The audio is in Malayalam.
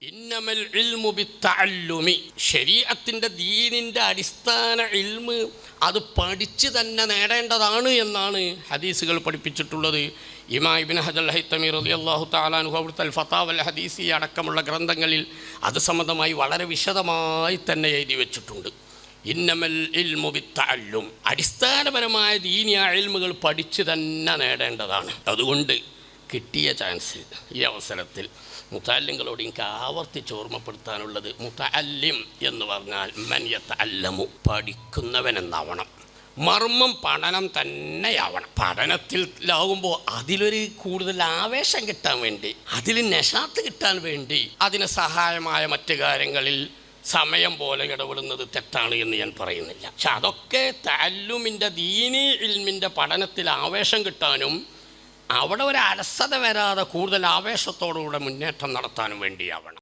ഇന്നമൽ ഇൽമു ബിത്തഅല്ലുമി, ശരീഅത്തിൻ്റെ ദീനിൻ്റെ അടിസ്ഥാന ഇൽമ് അത് പഠിച്ച് തന്നെ നേടേണ്ടതാണ് എന്നാണ് ഹദീസുകൾ പഠിപ്പിച്ചിട്ടുള്ളത്. ഇമാം ഇബ്നു ഹജർ ഹൈതമി റളിയല്ലാഹു തആല അൻഹു അവിടുത്തെ ഫതാവൽ ഹദീസി അടക്കമുള്ള ഗ്രന്ഥങ്ങളിൽ അത് സംബന്ധമായി വളരെ വിശദമായി തന്നെ എഴുതി വെച്ചിട്ടുണ്ട്. ഇന്നമൽ ഇൽമു ബിത്തഅല്ലും, അടിസ്ഥാനപരമായ ദീനിയ ഇൽമുകൾ പഠിച്ച് തന്നെ നേടേണ്ടതാണ്. അതുകൊണ്ട് കിട്ടിയ ചാൻസിൽ ഈ അവസരത്തിൽ മുതഅല്ലിങ്ങളോട് എനിക്ക് ആവർത്തിച്ച് ഓർമ്മപ്പെടുത്താനുള്ളത്, മുതഅല്ലിം എന്ന് പറഞ്ഞാൽ മൻ യതഅല്ലമു, പഠിക്കുന്നവനെന്നാവണം. മർമ്മം പഠനം തന്നെയാവണം. പഠനത്തിലാവുമ്പോൾ അതിലൊരു കൂടുതൽ ആവേശം കിട്ടാൻ വേണ്ടി, അതിൽ നശാത്ത് കിട്ടാൻ വേണ്ടി അതിന് സഹായമായ മറ്റു കാര്യങ്ങളിൽ സമയം പോലെ ഇടപെടുന്നത് തെറ്റാണ് എന്ന് ഞാൻ പറയുന്നില്ല. പക്ഷെ അതൊക്കെ തഅല്ലുമിൻ്റെ ദീനി ഇൽമിൻ്റെ പഠനത്തിൽ ആവേശം കിട്ടാനും അവിടെ ഒരു അലസത വരാതെ കൂടുതൽ ആവേശത്തോടുകൂടെ മുന്നേറ്റം നടത്താനും വേണ്ടിയാവണം.